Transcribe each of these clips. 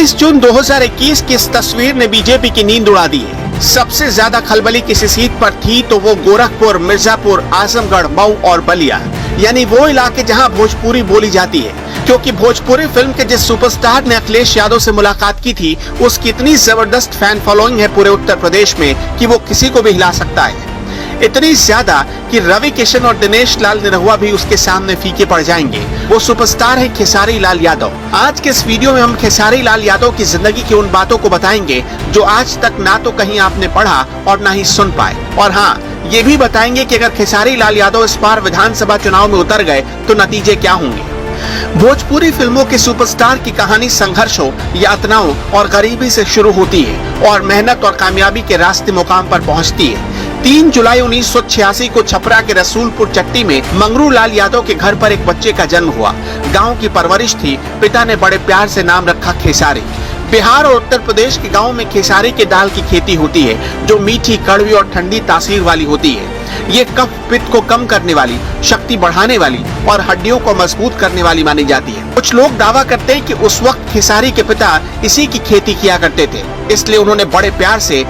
23 जून 2021 की इस तस्वीर ने बीजेपी की नींद उड़ा दी है। सबसे ज्यादा खलबली किसी सीट पर थी तो वो गोरखपुर, मिर्जापुर, आजमगढ़, मऊ और बलिया, यानी वो इलाके जहां भोजपुरी बोली जाती है। क्योंकि भोजपुरी फिल्म के जिस सुपरस्टार ने अखिलेश यादव से मुलाकात की थी, उसकी इतनी जबरदस्त फैन फॉलोइंग है पूरे उत्तर प्रदेश में कि वो किसी को भी हिला सकता है। इतनी ज्यादा कि रवि किशन और दिनेश लाल निरहुआ भी उसके सामने फीके पड़ जाएंगे। वो सुपरस्टार है खेसारी लाल यादव। आज के इस वीडियो में हम खेसारी लाल यादव की जिंदगी की उन बातों को बताएंगे जो आज तक ना तो कहीं आपने पढ़ा और ना ही सुन पाए। और हाँ, ये भी बताएंगे कि अगर खेसारी लाल यादव इस बार विधानसभा चुनाव में उतर गए तो नतीजे क्या होंगे। भोजपुरी फिल्मों के सुपरस्टार की कहानी संघर्षों, यातनाओं और गरीबी से शुरू होती है और मेहनत और कामयाबी के रास्ते मुकाम पर पहुंचती है। 3 जुलाई 1986 को छपरा के रसूलपुर चट्टी में मंगरू लाल यादव के घर पर एक बच्चे का जन्म हुआ। गांव की परवरिश थी। पिता ने बड़े प्यार से नाम रखा खेसारी। बिहार और उत्तर प्रदेश के गांव में खेसारी के दाल की खेती होती है जो मीठी, कड़वी और ठंडी तासीर वाली होती है। ये कफ पित्त को कम करने वाली, शक्ति बढ़ाने वाली और हड्डियों को मजबूत करने वाली मानी जाती है। कुछ लोग दावा करते हैं कि उस वक्त खेसारी के पिता इसी की खेती किया करते थे, इसलिए उन्होंने बड़े प्यार से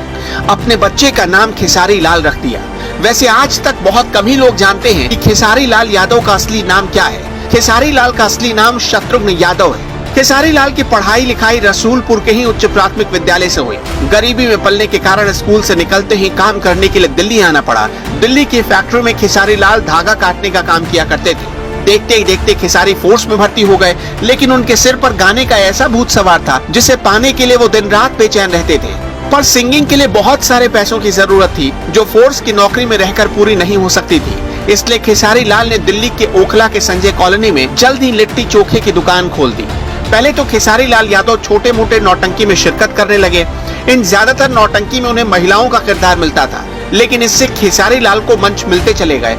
अपने बच्चे का नाम खेसारी लाल रख दिया। वैसे आज तक बहुत कम ही लोग जानते हैं कि खेसारी लाल यादव का असली नाम क्या है। खेसारी लाल का असली नाम शत्रुघ्न यादव है। खेसारी लाल की पढ़ाई लिखाई रसूलपुर के ही उच्च प्राथमिक विद्यालय से हुई। गरीबी में पलने के कारण स्कूल से निकलते ही काम करने के लिए दिल्ली आना पड़ा। दिल्ली की फैक्ट्री में खेसारी लाल धागा काटने का काम किया करते थे। देखते ही देखते खेसारी फोर्स में भर्ती हो गए, लेकिन उनके सिर पर गाने का ऐसा भूत सवार था जिसे पाने के लिए वो दिन रात बेचैन रहते थे। पर सिंगिंग के लिए बहुत सारे पैसों की जरूरत थी जो फोर्स की नौकरी में रहकर पूरी नहीं हो सकती थी। इसलिए खेसारी लाल ने दिल्ली के ओखला के संजय कॉलोनी में जल्द ही लिट्टी चोखे की दुकान खोल दी। पहले तो खेसारी लाल यादव छोटे मोटे नौटंकी में शिरकत करने लगे। इन ज्यादातर नौटंकी में उन्हें महिलाओं का किरदार मिलता था, लेकिन इससे खेसारी लाल को मंच मिलते चले गए।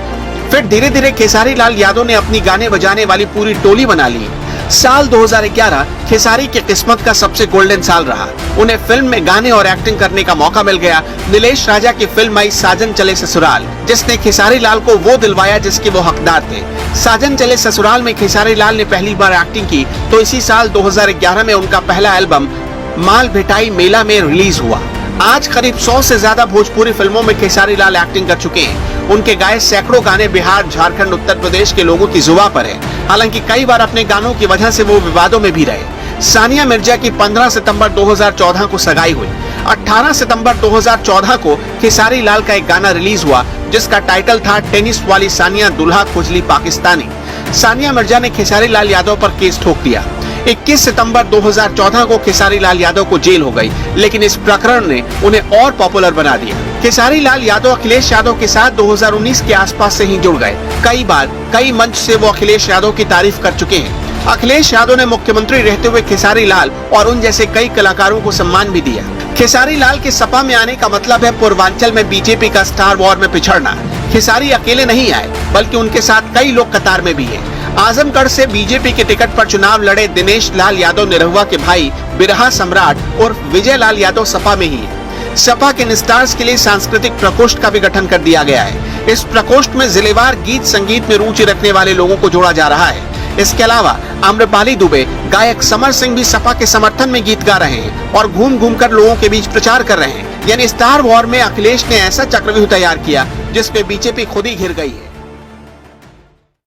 फिर धीरे धीरे खेसारी लाल यादव ने अपनी गाने बजाने वाली पूरी टोली बना ली। साल 2011 खेसारी की किस्मत का सबसे गोल्डन साल रहा। उन्हें फिल्म में गाने और एक्टिंग करने का मौका मिल गया। नीलेश राजा की फिल्म आई साजन चले ससुराल, जिसने खेसारी लाल को वो दिलवाया जिसके वो हकदार थे। साजन चले ससुराल में खेसारी लाल ने पहली बार एक्टिंग की तो इसी साल 2011 में उनका पहला एल्बम माल भेटाई मेला में रिलीज हुआ। आज करीब 100 से ज्यादा भोजपुरी फिल्मों में खेसारी लाल एक्टिंग कर चुके हैं। उनके गाए सैकड़ों गाने बिहार, झारखंड, उत्तर प्रदेश के लोगों की जुबान पर है। हालांकि कई बार अपने गानों की वजह से वो विवादों में भी रहे। सानिया मिर्जा की 15 सितंबर 2014 को सगाई हुई। 18 सितंबर 2014 को खेसारी लाल का एक गाना रिलीज हुआ जिसका टाइटल था टेनिस वाली सानिया दुल्हा खुजली पाकिस्तानी। सानिया मिर्जा ने खेसारी लाल यादव पर केस ठोक दिया। 21 सितंबर 2014 को खेसारी लाल यादव को जेल हो गई, लेकिन इस प्रकरण ने उन्हें और पॉपुलर बना दिया। खेसारी लाल यादव अखिलेश यादव के साथ 2019 के आसपास से ही जुड़ गए। कई बार कई मंच से वो अखिलेश यादव की तारीफ कर चुके हैं। अखिलेश यादव ने मुख्यमंत्री रहते हुए खेसारी लाल और उन जैसे कई कलाकारों को सम्मान भी दिया। खेसारी लाल के सपा में आने का मतलब है पूर्वांचल में बीजेपी का स्टार वॉर में पिछड़ना। खेसारी अकेले नहीं आए, बल्कि उनके साथ कई लोग कतार में भी हैं। आजमगढ़ से बीजेपी के टिकट पर चुनाव लड़े दिनेश लाल यादव निरहुआ के भाई बिरहा सम्राट और विजय लाल यादव सपा में ही है। सपा के निस्तार्स के लिए सांस्कृतिक प्रकोष्ठ का भी गठन कर दिया गया है। इस प्रकोष्ठ में जिलेवार गीत संगीत में रुचि रखने वाले लोगों को जोड़ा जा रहा है। इसके अलावा आम्रपाली दुबे, गायक समर सिंह भी सपा के समर्थन में गीत गा रहे हैं और घूम घूम कर लोगों के बीच प्रचार कर रहे हैं। यानी स्टार वॉर में अखिलेश ने ऐसा चक्रव्यूह तैयार किया जिसपे बीजेपी खुद ही घिर गई है।